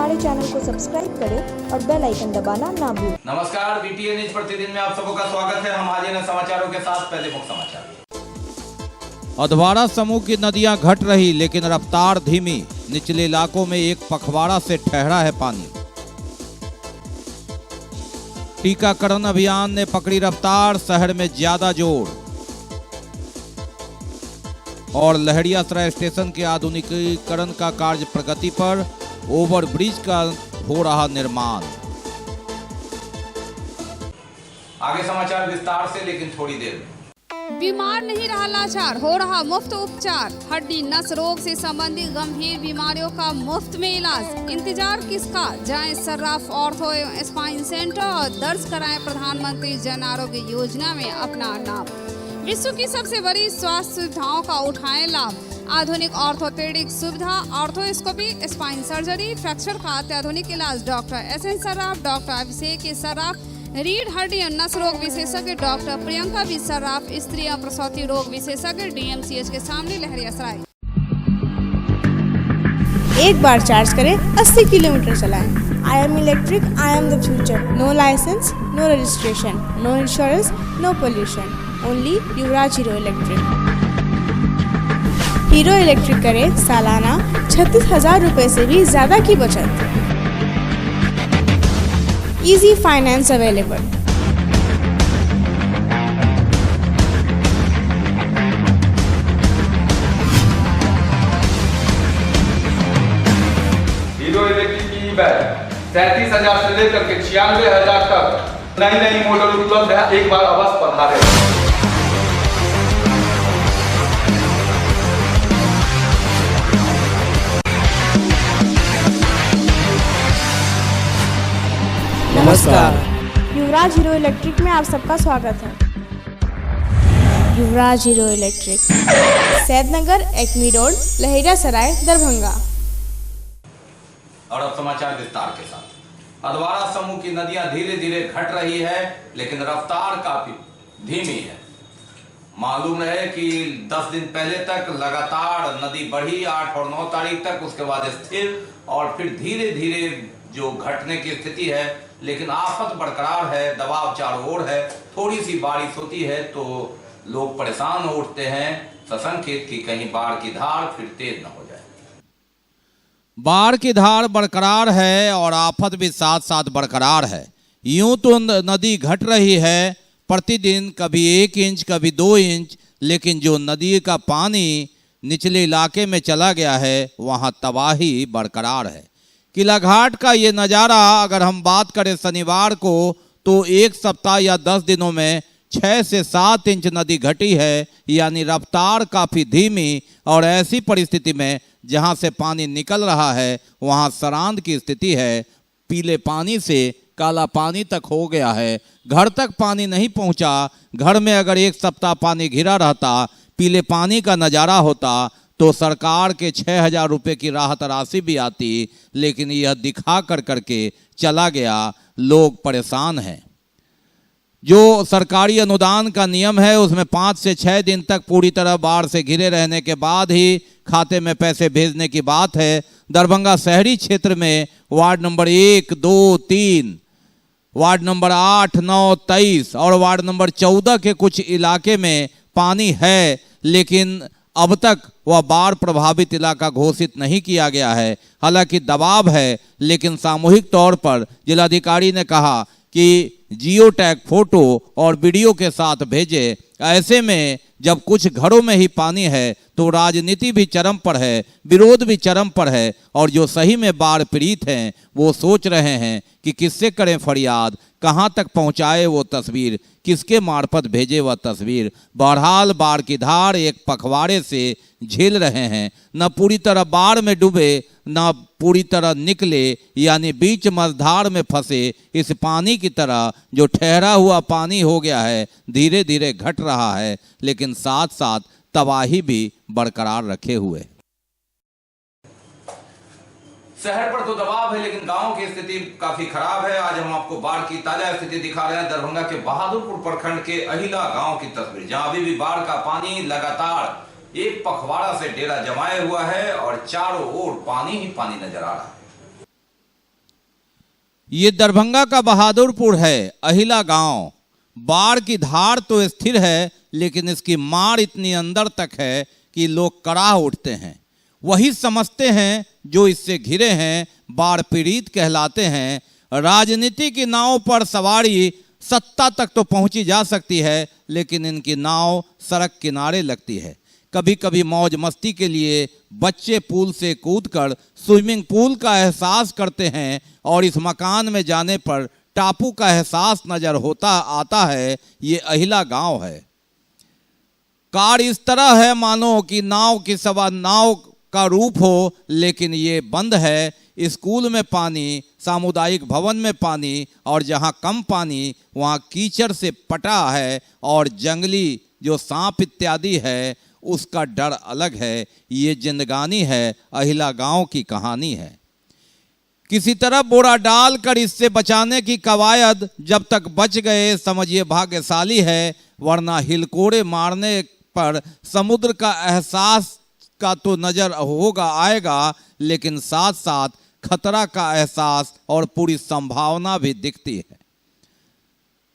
हमारे चैनल को सब्सक्राइब करें और बेल आइकन दबाना ना भूलें। नमस्कार, बीटीएन न्यूज प्रतिदिन में आप सबका स्वागत है। हम हाजिर हैं समाचारों के साथ। पहले मुख्य समाचार। अधवारा समूह की नदियां घट रही लेकिन रफ्तार धीमी, निचले इलाकों में एक पखवाड़ा से ठहरा है पानी। टीकाकरण अभियान ने पकड़ी रफ्तार, शहर में ज्यादा जोर। और लहरियासराय स्टेशन के आधुनिकीकरण का कार्य प्रगति पर, ओवरब्रिज का हो रहा निर्माण। आगे समाचार विस्तार से, लेकिन थोड़ी देर में। बीमार नहीं रहा लाचार, हो रहा मुफ्त उपचार। हड्डी नस रोग से संबंधित गंभीर बीमारियों का मुफ्त में इलाज। इंतजार किसका, जाएं सर्राफ ऑर्थो एवं स्पाइन सेंटर और दर्ज कराएं प्रधानमंत्री जन आरोग्य योजना में अपना नाम। विश्व की सबसे बड़ी स्वास्थ्य सुविधाओं का उठाएं लाभ। आधुनिक ऑर्थोपेडिक सुविधा, ऑर्थोस्कोपी, स्पाइन सर्जरी, फ्रैक्चर का अत्याधुनिक इलाज। डॉक्टर SN सर्राफ, डॉक्टर अभिषेक सर्राफ, रीढ़ हड्डी और नस रोग विशेषज्ञ डॉक्टर प्रियंका बी सर्राफ, स्त्री और प्रसूति रोग विशेषज्ञ DMCH के सामने लहरियासराय। एक बार चार्ज करें, 80 किलोमीटर चलाएं। I am electric, I am the future. No license, no registration, no insurance, no pollution. Only Yuvraj Hero electric. Hero electric करें सालाना 36,000 रुपए से भी ज्यादा की बचत। Easy finance available. Hero electric की बैग 37,000 से लेकर के 96,000 तक नई नई मॉडल उपलब्ध है। एक बार अवश्य पधारें। नमस्कार, युवराज हीरो इलेक्ट्रिक में आप सबका स्वागत है। Yuvraj Hero Electric, Saidnagar, Ekmi road, Laheriasarai, Darbhanga. और अब समाचार विस्तार के साथ। अधवारा समूह की नदियां धीरे धीरे घट रही है लेकिन रफ्तार काफी धीमी है। मालूम है कि 10 दिन पहले तक लगातार नदी बढ़ी, 8 और 9 तारीख तक, उसके बाद स्थिर और फिर धीरे धीरे जो घटने की स्थिति है, लेकिन आफत बरकरार है। दबाव चारों ओर है। थोड़ी सी बारिश होती है तो लोग परेशान हो उठते हैं, सशंकित कि कहीं बाढ़ की धार फिर तेज न हो जाए। बाढ़ की धार बरकरार है और आफत भी साथ साथ बरकरार है। यूं तो नदी घट रही है प्रतिदिन, कभी 1 इंच कभी 2 इंच, लेकिन जो नदी का पानी निचले इलाके में चला गया है वहां तबाही बरकरार है। किला घाट का ये नज़ारा अगर हम बात करें शनिवार को, तो 1 सप्ताह या 10 दिनों में 6 से 7 इंच नदी घटी है, यानी रफ्तार काफ़ी धीमी। और ऐसी परिस्थिति में जहां से पानी निकल रहा है वहां सरांध की स्थिति है। पीले पानी से काला पानी तक हो गया है। घर तक पानी नहीं पहुंचा। घर में अगर 1 सप्ताह पानी घिरा रहता, पीले पानी का नज़ारा होता, तो सरकार के 6,000 रुपये की राहत राशि भी आती, लेकिन यह दिखा कर करके चला गया। लोग परेशान हैं। जो सरकारी अनुदान का नियम है उसमें 5 से 6 दिन तक पूरी तरह बाढ़ से घिरे रहने के बाद ही खाते में पैसे भेजने की बात है। दरभंगा शहरी क्षेत्र में वार्ड नंबर 1, 2, 3, वार्ड नंबर 8, 9, 23 और वार्ड नंबर 14 के कुछ इलाके में पानी है, लेकिन अब तक वह बाढ़ प्रभावित इलाका घोषित नहीं किया गया है। हालांकि दबाव है, लेकिन सामूहिक तौर पर जिलाधिकारी ने कहा कि जियो टैग फोटो और वीडियो के साथ भेजे। ऐसे में जब कुछ घरों में ही पानी है तो राजनीति भी चरम पर है, विरोध भी चरम पर है, और जो सही में बाढ़ पीड़ित हैं वो सोच रहे हैं कि किससे करें फरियाद, कहां तक पहुंचाए वो तस्वीर, किसके मार्फत भेजे वह तस्वीर। बहरहाल बाढ़ की धार एक पखवाड़े से झेल रहे हैं। न पूरी तरह बाढ़ में डूबे, न पूरी तरह निकले, यानी बीच मझधार में फंसे इस पानी की तरह जो ठहरा हुआ पानी हो गया है, धीरे धीरे घट रहा है, लेकिन साथ साथ तबाही भी बरकरार रखे हुए। शहर पर तो दबाव है, लेकिन गांव की स्थिति काफी खराब है। आज हम आपको बाढ़ की ताजा स्थिति दिखा रहे हैं। दरभंगा के बहादुरपुर प्रखंड के अहिला गांव की तस्वीर, जहां अभी भी बाढ़ का पानी लगातार एक पखवाड़ा से डेरा जमाए हुआ है और चारों ओर पानी ही पानी नजर आ रहा है। ये दरभंगा का बहादुरपुर है, अहिला गांव। बाढ़ की धार तो स्थिर है, लेकिन इसकी मार इतनी अंदर तक है कि लोग कराह उठते हैं। वही समझते हैं जो इससे घिरे हैं, बाढ़ पीड़ित कहलाते हैं। राजनीति की नाव पर सवारी सत्ता तक तो पहुंची जा सकती है, लेकिन इनकी नाव सड़क किनारे लगती है। कभी कभी मौज मस्ती के लिए बच्चे पूल से कूदकर स्विमिंग पूल का एहसास करते हैं, और इस मकान में जाने पर टापू का एहसास नजर आता है। ये अहिला गांव है। कार इस तरह है मानो कि नाव की सवा नाव का रूप हो, लेकिन ये बंद है। स्कूल में पानी, सामुदायिक भवन में पानी, और जहां कम पानी वहां कीचड़ से पटा है, और जंगली जो सांप इत्यादि है उसका डर अलग है। ये जिंदगानी है, अहिला गांव की कहानी है। किसी तरह बोरा डालकर इससे बचाने की कवायद, जब तक बच गए समझिए भाग्यशाली है, वरना हिलकोरे मारने पर समुद्र का एहसास का तो नजर आएगा, लेकिन साथ साथ खतरा का एहसास और पूरी संभावना भी दिखती है।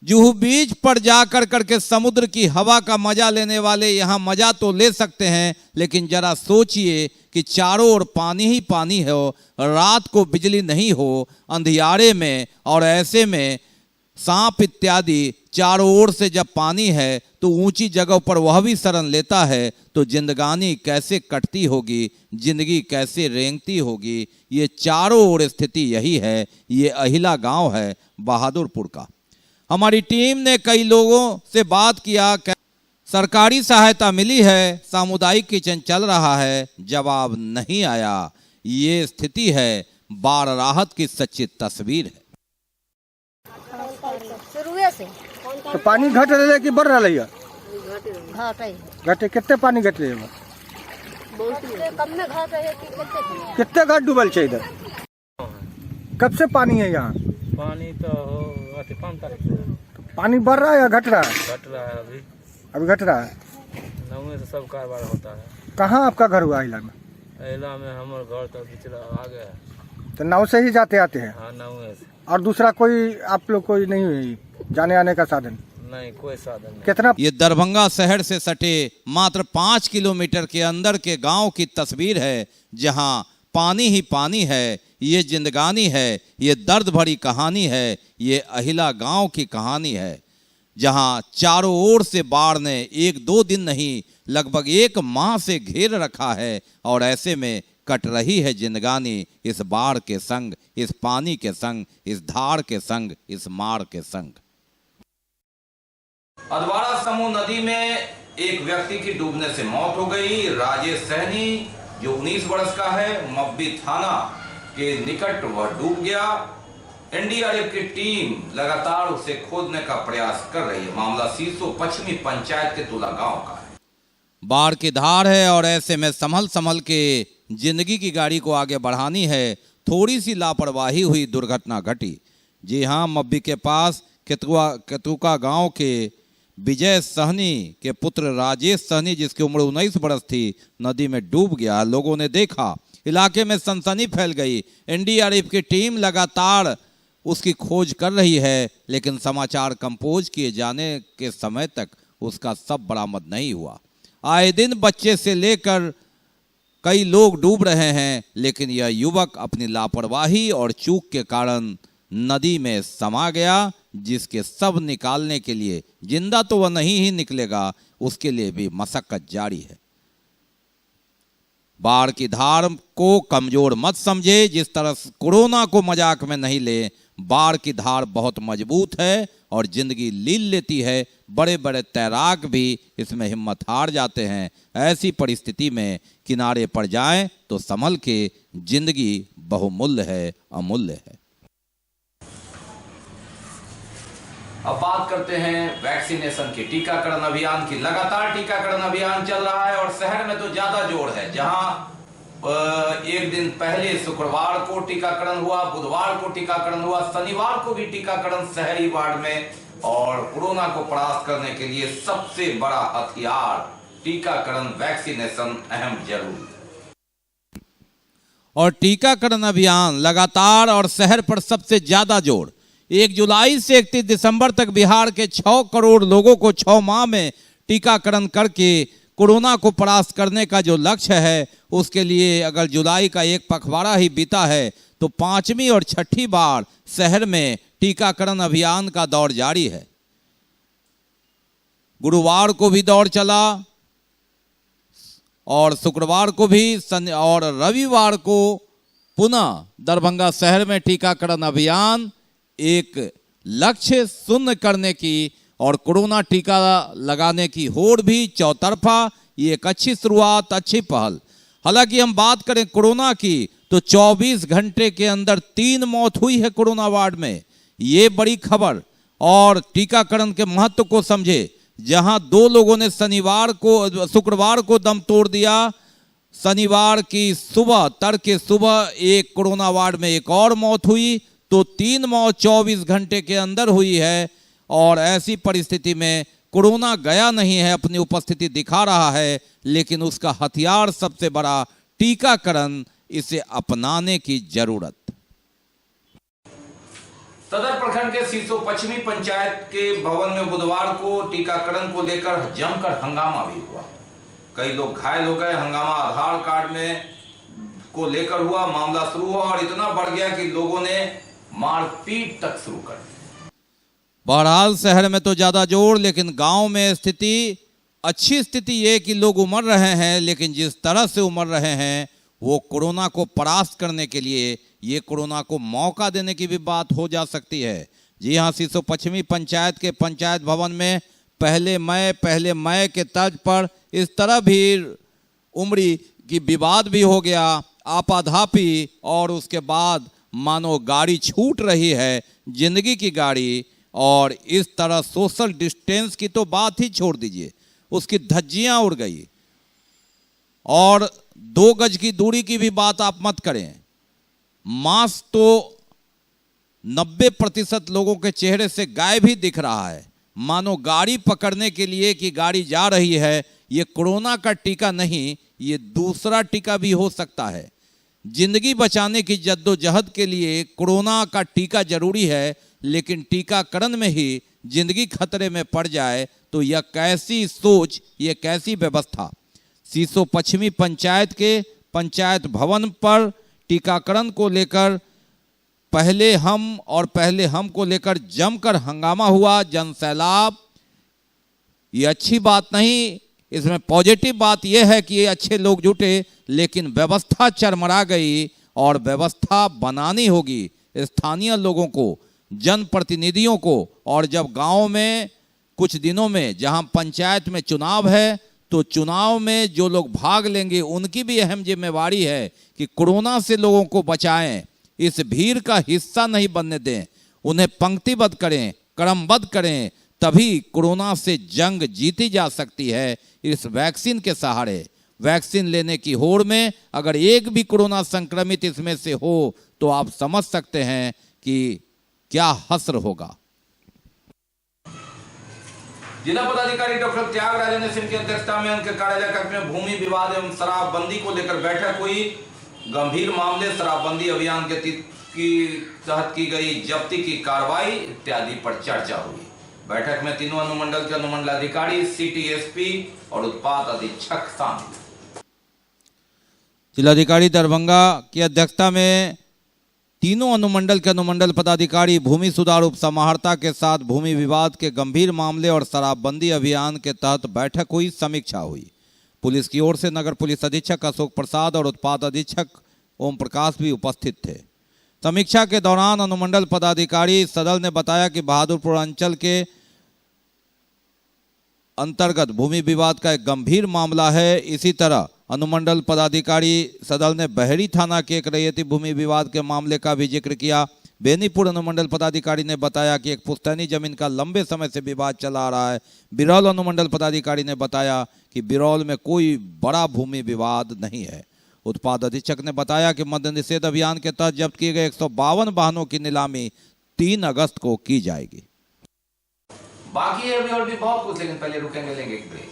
जुहू बीच पर जाकर करके समुद्र की हवा का मजा लेने वाले यहाँ मजा तो ले सकते हैं, लेकिन जरा सोचिए कि चारों ओर पानी ही पानी हो, रात को बिजली नहीं हो, अंधियारे में, और ऐसे में सांप इत्यादि चारों ओर से जब पानी है तो ऊंची जगह पर वह भी शरण लेता है, तो जिंदगानी कैसे कटती होगी, जिंदगी कैसे रेंगती होगी। ये चारों ओर स्थिति यही है। ये अहिला गांव है बहादुरपुर का। हमारी टीम ने कई लोगों से बात किया, सरकारी सहायता मिली है, सामुदायिक किचन चल रहा है, जवाब नहीं आया। ये स्थिति है, बाढ़ राहत की सच्ची तस्वीर है। तो पानी घट रहा है कि बढ़ रहा है? घटे कितने पानी घट रहे हैं? कितने घर डूबल है इधर? कब से पानी है यहाँ? पानी तो 5 तारीख से। तो पानी बढ़ रहा है या घट रहा है? घट रहा है अभी घट रहा है। नाव से सब कारोबार होता है। कहाँ आपका घर हुआ अहिला में? अहिला में हमारे घर तो पिछला आगे है। तो नाव से ही जाते आते हैं? हाँ, नाव से। और दूसरा कोई आप लोग कोई नहीं है जाने आने का साधन? नहीं, कोई साधन नहीं। कितना? ये दरभंगा शहर से सटे मात्र 5 किलोमीटर के अंदर के गांव की तस्वीर है, जहां पानी ही पानी है। ये जिंदगानी है, ये दर्द भरी कहानी है। ये अहिला गांव की कहानी है, जहां चारों ओर से बाढ़ ने 1-2 दिन नहीं, लगभग 1 माह से घेर रखा है, और ऐसे में कट रही है जिंदगानी इस बाढ़ के संग, इस पानी के संग, इस धार के संग, इस मार के संग। अधवारा समूह नदी में एक व्यक्ति की डूबने से मौत हो गई। राजेश सहनी जो 19 वर्ष का है, मब्बी थाना के निकट वह डूब गया। एनडीआरएफ की टीम लगातार उसे खोदने का प्रयास कर रही है। मामला सीसो पश्चिमी पंचायत के तुला गांव का है। बाढ़ की धार है, और ऐसे में संभल के जिंदगी की गाड़ी को आगे बढ़ानी है। थोड़ी सी लापरवाही हुई, दुर्घटना घटी। जी हाँ, मब्बी के पास केतुका गांव के विजय सहनी के पुत्र राजेश सहनी, जिसकी उम्र 19 वर्ष थी, नदी में डूब गया। लोगों ने देखा, इलाके में सनसनी फैल गई। एनडीआरएफ की टीम लगातार उसकी खोज कर रही है, लेकिन समाचार कंपोज किए जाने के समय तक उसका शव बरामद नहीं हुआ। आए दिन बच्चे से लेकर कई लोग डूब रहे हैं, लेकिन यह युवक अपनी लापरवाही और चूक के कारण नदी में समा गया, जिसके शव निकालने के लिए, जिंदा तो वह नहीं ही निकलेगा, उसके लिए भी मशक्कत जारी है। बाढ़ की धार को कमजोर मत समझे, जिस तरह कोरोना को मजाक में नहीं ले। बाढ़ की धार बहुत मजबूत है और जिंदगी लील लेती है। बड़े बड़े तैराक भी इसमें हिम्मत हार जाते हैं। ऐसी परिस्थिति में किनारे पर जाएं तो संभल के, जिंदगी बहुमूल्य है, अमूल्य है। अब बात करते हैं वैक्सीनेशन की, टीकाकरण अभियान की। लगातार टीकाकरण अभियान चल रहा है, और शहर में तो ज्यादा जोर है। जहां एक दिन पहले शुक्रवार को टीकाकरण हुआ, बुधवार को टीकाकरण हुआ, शनिवार को भी टीकाकरण शहरी वार्ड में। और कोरोना को परास्त करने के लिए सबसे बड़ा हथियार टीकाकरण, वैक्सीनेशन अहम जरूरी। और टीकाकरण अभियान लगातार और शहर पर सबसे ज्यादा जोर। 1 जुलाई से 31 दिसंबर तक बिहार के 6 करोड़ लोगों को 6 माह में टीकाकरण करके कोरोना को परास्त करने का जो लक्ष्य है, उसके लिए अगर जुलाई का एक पखवाड़ा ही बीता है तो 5वीं और 6ठी बार शहर में टीकाकरण अभियान का दौर जारी है। गुरुवार को भी दौर चला और शुक्रवार को भी और रविवार को पुनः दरभंगा शहर में टीकाकरण अभियान एक लक्ष्य शून्य करने की और कोरोना टीका लगाने की होड़ भी चौतरफा। ये एक अच्छी शुरुआत, अच्छी पहल। हालांकि हम बात करें कोरोना की तो 24 घंटे के अंदर 3 मौत हुई है कोरोना वार्ड में। ये बड़ी खबर। और टीकाकरण के महत्व को समझे, जहां 2 लोगों ने शुक्रवार को दम तोड़ दिया, शनिवार की सुबह तड़के सुबह एक कोरोना वार्ड में एक और मौत हुई, तो 3 मौत 24 घंटे के अंदर हुई है। और ऐसी परिस्थिति में कोरोना गया नहीं है, अपनी उपस्थिति दिखा रहा है, लेकिन उसका हथियार सबसे बड़ा टीकाकरण, इसे अपनाने की जरूरत। सदर प्रखंड के सीसो पश्चिमी पंचायत के भवन में बुधवार को टीकाकरण को लेकर जमकर हंगामा भी हुआ। कई लोग घायल हो गए। हंगामा आधार कार्ड में को लेकर हुआ। मामला शुरू हुआ और इतना बढ़ गया कि लोगों ने मारपीट तक शुरू कर दी। बहरहाल शहर में तो ज्यादा जोर, लेकिन गांव में स्थिति अच्छी स्थिति ये कि लोग उमड़ रहे हैं, लेकिन जिस तरह से उमड़ रहे हैं वो कोरोना को परास्त करने के लिए, ये कोरोना को मौका देने की भी बात हो जा सकती है। जी हाँ, सीसो पश्चिमी पंचायत के पंचायत भवन में पहले मई के तर्ज पर इस तरह भी उमड़ी कि विवाद भी हो गया, आपाधापी, और उसके बाद मानो गाड़ी छूट रही है, जिंदगी की गाड़ी। और इस तरह सोशल डिस्टेंस की तो बात ही छोड़ दीजिए, उसकी धज्जियां उड़ गई। और 2 गज की दूरी की भी बात आप मत करें। मास्क तो 90% लोगों के चेहरे से गायब ही दिख रहा है, मानो गाड़ी पकड़ने के लिए कि गाड़ी जा रही है। ये कोरोना का टीका नहीं, ये दूसरा टीका भी हो सकता है। जिंदगी बचाने की जद्दोजहद के लिए कोरोना का टीका जरूरी है, लेकिन टीकाकरण में ही जिंदगी खतरे में पड़ जाए तो यह कैसी सोच, ये कैसी व्यवस्था। सीसो पश्चिमी पंचायत के पंचायत भवन पर टीकाकरण को लेकर पहले हम को लेकर जमकर हंगामा हुआ, जनसैलाब। ये अच्छी बात नहीं, इसमें पॉजिटिव बात यह है कि ये अच्छे लोग जुटे, लेकिन व्यवस्था चरमरा गई और व्यवस्था बनानी होगी स्थानीय लोगों को, जनप्रतिनिधियों को। और जब गांव में कुछ दिनों में जहां पंचायत में चुनाव है, तो चुनाव में जो लोग भाग लेंगे उनकी भी अहम जिम्मेवारी है कि कोरोना से लोगों को बचाएं, इस भीड़ का हिस्सा नहीं बनने दें, उन्हें पंक्तिबद्ध करें, क्रमबद्ध करें, तभी कोरोना से जंग जीती जा सकती है। इस वैक्सीन के सहारे, वैक्सीन लेने की होड़ में अगर एक भी कोरोना संक्रमित इसमें से हो तो आप समझ सकते हैं कि क्या हस्र होगा। जिला पदाधिकारी डॉक्टर त्यागराजन सिंह की अध्यक्षता में उनके कार्यालय कक्ष में भूमि विवाद एवं शराबबंदी को लेकर बैठक हुई। गंभीर मामले, शराबबंदी अभियान के तहत की गई जब्ती की कार्रवाई इत्यादि पर चर्चा हुई। बैठक में तीनों अनुमंडल के अनुमंडलाधिकारी, सिटी एसपी और उत्पाद अधीक्षक शामिल। जिलाधिकारी दरभंगा की अध्यक्षता में तीनों अनुमंडल के अनुमंडल पदाधिकारी, भूमि सुधार उप समाहर्ता के साथ भूमि विवाद के गंभीर मामले और शराबबंदी अभियान के तहत बैठक हुई, समीक्षा हुई। पुलिस की ओर से नगर पुलिस अधीक्षक अशोक प्रसाद और उत्पाद अधीक्षक ओम प्रकाश भी उपस्थित थे। समीक्षा के दौरान अनुमंडल पदाधिकारी सदल ने बताया कि बहादुरपुर अंचल के अंतर्गत भूमि विवाद का एक गंभीर मामला है। इसी तरह अनुमंडल पदाधिकारी सदल ने बहरी थाना के एक रैयती भूमि विवाद के मामले का भी जिक्र किया। बेनीपुर अनुमंडल पदाधिकारी ने बताया कि एक पुश्तैनी जमीन का लंबे समय से विवाद चला आ रहा है। बिरौल अनुमंडल पदाधिकारी ने बताया कि बिरौल में कोई बड़ा भूमि विवाद नहीं है। उत्पाद अधीक्षक ने बताया कि मद्य निषेध अभियान के तहत जब्त किए गए 152 वाहनों की नीलामी 3 अगस्त को की जाएगी। बाकी है अभी और भी बहुत कुछ, लेकिन पहले रुकेंगे, लेंगे एक break.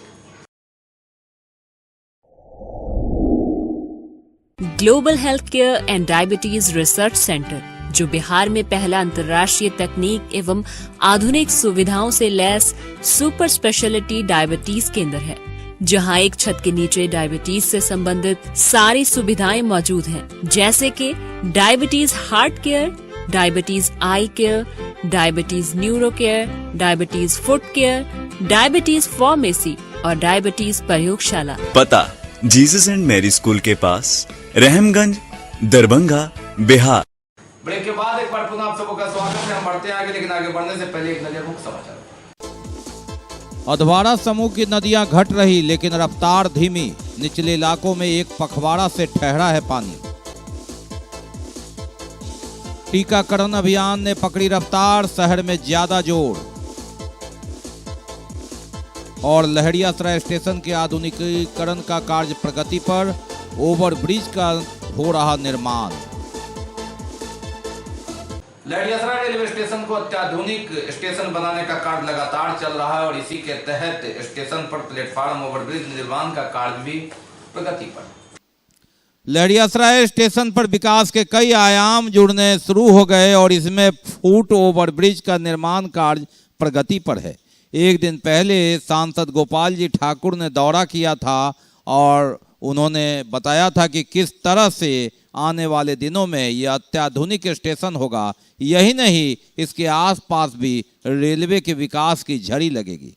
Global health care and diabetes research centre, जो बिहार में पहला अंतर्राष्ट्रीय तकनीक एवं आधुनिक सुविधाओं से लैस सुपर स्पेशलिटी डायबिटीज केंद्र है, जहां एक छत के नीचे डायबिटीज से संबंधित सारी सुविधाएं मौजूद हैं, जैसे कि diabetes heart care, diabetes eye care, diabetes neuro care, diabetes foot care, diabetes pharmacy और डायबिटीज प्रयोगशाला। पता जीसस एंड मैरी स्कूल के पास, रहमगंज, दरभंगा, बिहार। ब्रेक के बाद एक बार पुनः आप सबका स्वागत है। हम बढ़ते हैं आगे, लेकिन आगे बढ़ने से पहले एक नजर मुख्य समाचार। अधवारा समूह की नदियां घट रही, लेकिन रफ्तार धीमी। निचले इलाकों में एक पखवाड़ा से ठहरा है पानी। टीकाकरण अभियान ने पकड़ी रफ्तार, शहर में ज्यादा जोर। और लहरियासराय स्टेशन के आधुनिकीकरण का कार्य प्रगति पर, ओवरब्रिज का हो रहा निर्माण। लहरियासराय रेलवे स्टेशन को अत्याधुनिक स्टेशन बनाने का कार्य लगातार चल रहा है और इसी के तहत स्टेशन पर प्लेटफार्म ओवरब्रिज निर्माण का कार्य भी प्रगति पर। लहरियासराय स्टेशन पर विकास के कई आयाम जुड़ने शुरू हो गए और इसमें फुट ओवरब्रिज का निर्माण कार्य प्रगति पर है। एक दिन पहले सांसद गोपाल जी ठाकुर ने दौरा किया था और उन्होंने बताया था कि किस तरह से आने वाले दिनों में यह अत्याधुनिक स्टेशन होगा। यही नहीं, इसके आसपास भी रेलवे के विकास की झड़ी लगेगी।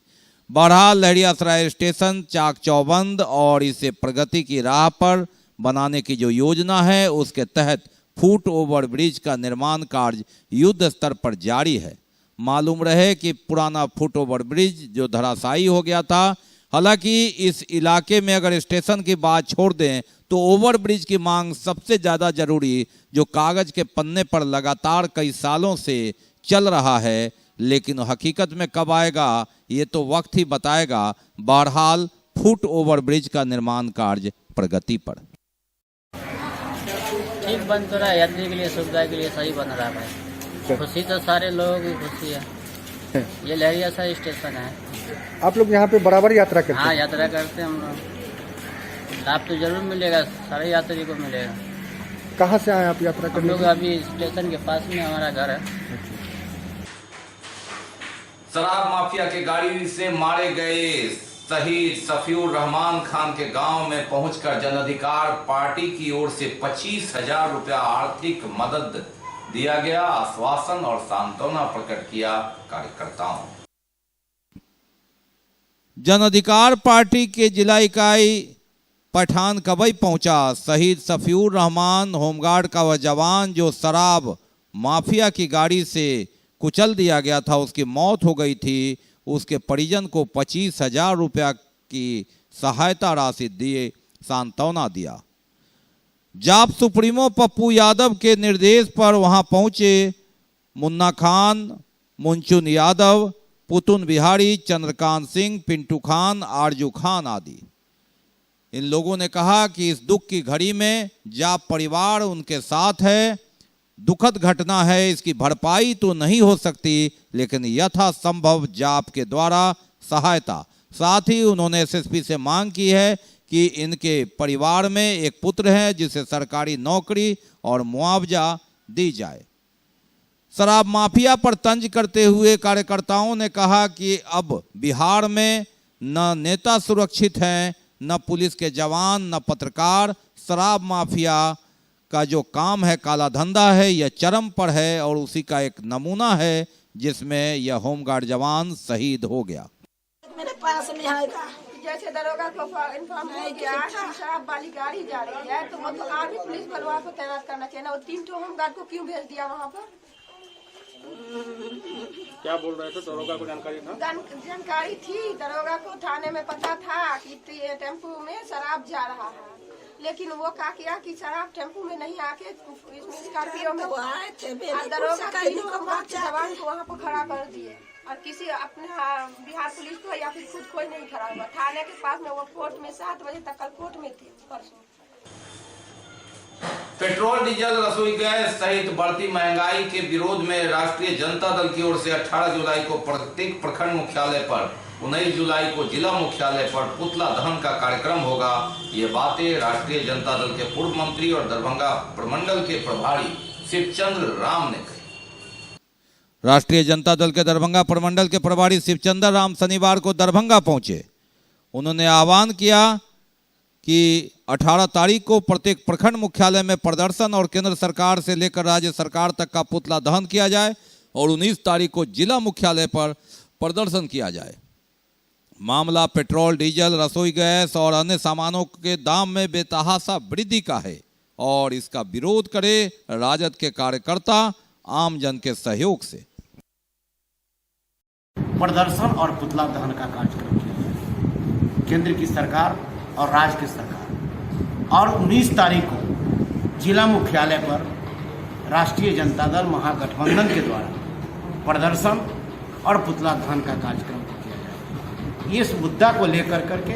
बहरहाल लहरियासराय स्टेशन चाक चौबंद और इसे प्रगति की राह पर बनाने की जो योजना है, उसके तहत फुट ओवरब्रिज का निर्माण कार्य युद्ध स्तर पर जारी है। मालूम रहे कि पुराना फुट ओवरब्रिज जो धराशायी हो गया था। हालांकि इस इलाके में अगर स्टेशन की बात छोड़ दें तो ओवरब्रिज की मांग सबसे ज़्यादा जरूरी, जो कागज के पन्ने पर लगातार कई सालों से चल रहा है, लेकिन हकीकत में कब आएगा ये तो वक्त ही बताएगा। बहरहाल फुट ओवरब्रिज का निर्माण कार्य प्रगति पर। ठीक बन तो रहा है, यात्री के लिए सुविधा के लिए सही बन रहा है। खुशी तो सारे लोगों की खुशी है। ये लहरियासराय स्टेशन है। आप लोग यहाँ पे बराबर यात्रा करते हैं? हाँ, यात्रा करते हैं हम लोग। लाभ तो जरूर मिलेगा, सारे यात्री को मिलेगा। कहाँ से आए आप यात्रा करने? हम लोग अभी स्टेशन के पास में हमारा घर है। शराब माफिया के गाड़ी से मारे गए शहीद सफीउर रहमान खान के गांव में पहुंचकर जन अधिकार पार्टी की ओर से 25,000 रुपया आर्थिक मदद दिया गया। आश्वासन और सांत्वना प्रकट किया कार्यकर्ताओं। जन अधिकार पार्टी के जिला इकाई पठान कबई पहुंचा। शहीद सफीउर रहमान होमगार्ड का वह जवान जो शराब माफिया की गाड़ी से कुचल दिया गया था, उसकी मौत हो गई थी। उसके परिजन को 25,000 रुपया की सहायता राशि दिए, सांत्वना दिया। जाप सुप्रीमो पप्पू यादव के निर्देश पर वहां पहुंचे मुन्ना खान, मुंचुन यादव, पुतुन बिहारी, चंद्रकांत सिंह, पिंटू खान, आरजू खान आदि। इन लोगों ने कहा कि इस दुख की घड़ी में जाप परिवार उनके साथ है। दुखद घटना है, इसकी भरपाई तो नहीं हो सकती, लेकिन यथासंभव जाप के द्वारा सहायता। साथ ही उन्होंने एसएसपी से मांग की है कि इनके परिवार में एक पुत्र है जिसे सरकारी नौकरी और मुआवजा दी जाए। शराब माफिया पर तंज करते हुए कार्यकर्ताओं ने कहा कि अब बिहार में न नेता सुरक्षित हैं, न पुलिस के जवान, न पत्रकार। शराब माफिया का जो काम है, काला धंधा है, यह चरम पर है और उसी का एक नमूना है जिसमें यह होमगार्ड जवान शहीद हो गया। मेरे पास में आएगा, जैसे दरोगा को इन्फॉर्म हो गया शराब वाली गाड़ी जा रही है, तो मतलब आर्मी पुलिस बलवा को तैनात करना चाहिए ना। वो 3 होमगार्ड को क्यों भेज दिया वहाँ पर? क्या बोल रहे थे? दरोगा को जानकारी था? जानकारी थी, दरोगा को थाने में पता था कि टेम्पू में शराब जा रहा है, लेकिन वो क्या किया कि शराब टेम्पू में नहीं आके स्कॉर्पियो में आए थे। दरोगा जवान को वहाँ पर खड़ा कर दिए और किसी अपने बिहार पुलिस को या फिर खुद कोई नहीं खड़ा हुआ। थाने के पास में वो कोर्ट में 7 बजे तक कल कोर्ट में थे परसों। पेट्रोल, डीजल, रसोई गैस सहित बढ़ती महंगाई के विरोध में राष्ट्रीय जनता दल की ओर से 18 जुलाई को प्रत्येक प्रखंड मुख्यालय पर 19 जुलाई को जिला मुख्यालय पर पुतला दहन का कार्यक्रम होगा। ये बातें राष्ट्रीय जनता दल के पूर्व मंत्री और दरभंगा प्रमंडल के प्रभारी शिवचंद्र राम ने कही। राष्ट्रीय जनता दल के दरभंगा प्रमंडल के प्रभारी शिवचंद्र राम शनिवार को दरभंगा पहुंचे। उन्होंने आह्वान किया कि 18 तारीख को प्रत्येक प्रखंड मुख्यालय में प्रदर्शन और केंद्र सरकार से लेकर राज्य सरकार तक का पुतला दहन किया जाए और 19 तारीख को जिला मुख्यालय पर प्रदर्शन किया जाए। मामला पेट्रोल, डीजल, रसोई गैस और अन्य सामानों के दाम में बेतहाशा वृद्धि का है और इसका विरोध करे राजद के कार्यकर्ता आम जन के सहयोग से। प्रदर्शन और पुतला दहन का कार्यक्रम किया जाए। केंद्र की सरकार और राज्य की सरकार और 19 तारीख को जिला मुख्यालय पर राष्ट्रीय जनता दल महागठबंधन के द्वारा प्रदर्शन और पुतला दहन का कार्यक्रम किया जाए। इस मुद्दा को लेकर करके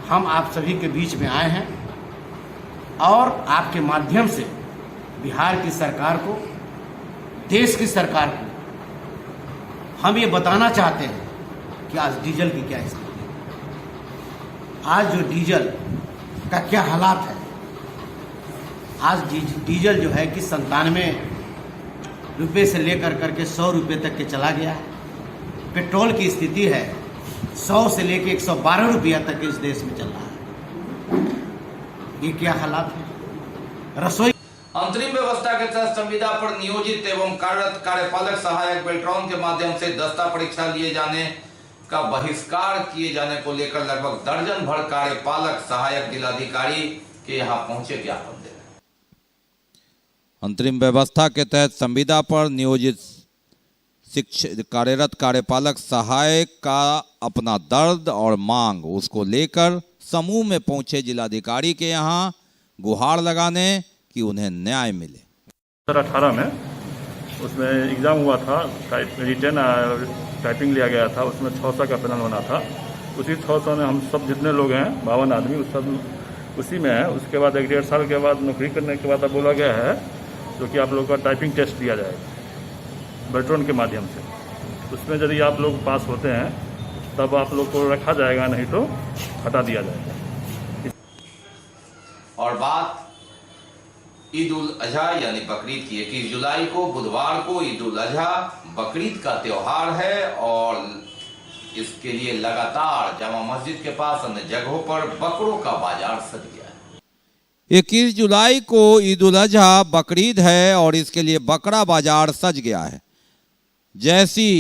हम आप सभी के बीच में आए हैं और आपके माध्यम से बिहार की सरकार को, देश की सरकार को हम ये बताना चाहते हैं कि आज डीजल की क्या स्थिति है, आज जो डीजल का क्या हालात है। आज डीजल जो है कि 97 रुपये से लेकर करके 100 रुपये तक के चला गया है। पेट्रोल की स्थिति है 100 से लेकर 112 रुपया तक इस देश में चल रहा है। ये क्या हालात है। रसोई अंतरिम व्यवस्था के तहत संविदा पर नियोजित एवं कार्यरत कार्यपालक सहायक बेल्ट्रॉन के माध्यम से दस्ता परीक्षा लिए जाने का बहिष्कार किए जाने को लेकर लगभग दर्जन भर कार्यपालक सहायक जिलाधिकारी के यहाँ पहुंचे ज्ञापन दे रहे। अंतरिम व्यवस्था के तहत संविदा पर नियोजित कार्यरत कार्यपालक सहायक का अपना दर्द और मांग उसको लेकर समूह में पहुंचे जिलाधिकारी के यहाँ गुहार लगाने कि उन्हें न्याय मिले। 2018 में उसमें एग्ज़ाम हुआ था, रिटर्न टाइपिंग लिया गया था, उसमें 600 का पैनल होना था। उसी 600 में हम सब जितने लोग हैं 52 आदमी उस सब उसी में है। उसके बाद 1.5 साल के बाद नौकरी करने के बाद अब बोला गया है जो कि आप लोग का टाइपिंग टेस्ट दिया जाएगा बेल्ट्रॉन के माध्यम से। उसमें यदि आप लोग पास होते हैं तब आप लोग को रखा जाएगा, नहीं तो हटा दिया जाएगा। और बात ईद उल अजहा यानी बकरीद की 21 जुलाई को बुधवार को ईद उल अजहा बकरीद का त्योहार है और इसके लिए लगातार जामा मस्जिद के पास अन्य जगहों पर बकरों का बाजार सज गया है। 21 जुलाई को ईद उल अजहा बकरीद है और इसके लिए बकरा बाजार सज गया है। जैसी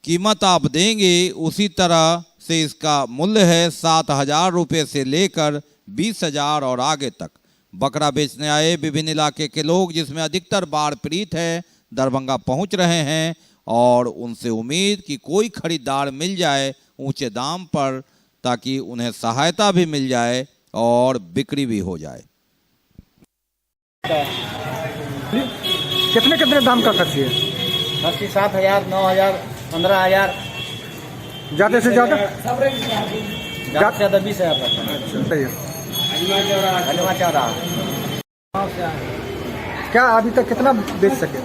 कीमत आप देंगे उसी तरह से इसका मूल्य है 7,000 रुपये से लेकर 20,000 और आगे तक। बकरा बेचने आए विभिन्न इलाके के लोग, जिसमें अधिकतर बाढ़ पीड़ित है, दरभंगा पहुंच रहे हैं और उनसे उम्मीद कि कोई खरीदार मिल जाए ऊंचे दाम पर, ताकि उन्हें सहायता भी मिल जाए और बिक्री भी हो जाए। कितने कितने दाम का खर्ची है? खर्ची 7,000, 9,000, 15,000, ज़्यादा से ज़्यादा ज़्यादा से ज़्यादा 20,000। क्या अभी तक कितना बेच सके?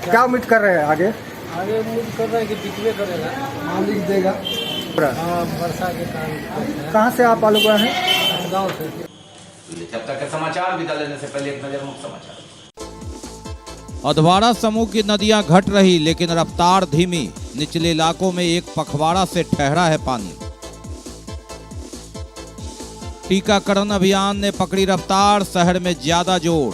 क्या उम्मीद कर रहे हैं आगे? आगे उम्मीद कर रहे हैं कि बिकवे करेगा, मालिक देगा। वर्षा के कारण। कहाँ से आप लोग हैं? गाँव से। जब तक के समाचार विदा लेने से पहले एक नजर मुख्य समाचार। अधवारा समूह की नदियां घट रही लेकिन रफ्तार धीमी। निचले इलाकों में एक पखवाड़ा से ठहरा है पानी। टीकाकरण अभियान ने पकड़ी रफ्तार, शहर में ज्यादा जोर।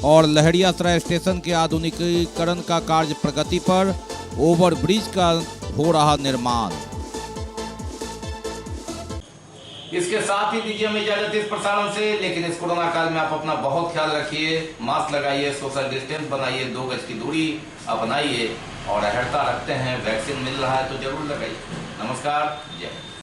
और लहरियासराय स्टेशन के आधुनिकीकरण का कार्य प्रगति पर, ओवरब्रिज का हो रहा निर्माण। इसके साथ ही दीजिए हमें इजाजत इस प्रसारण से, लेकिन इस कोरोना काल में आप अपना बहुत ख्याल रखिए, मास्क लगाइए, सोशल डिस्टेंस बनाइए, 2 गज की दूरी अपनाइए और अहड़ता रखते हैं वैक्सीन मिल रहा है तो जरूर लगाइए। नमस्कार, जय हिंद।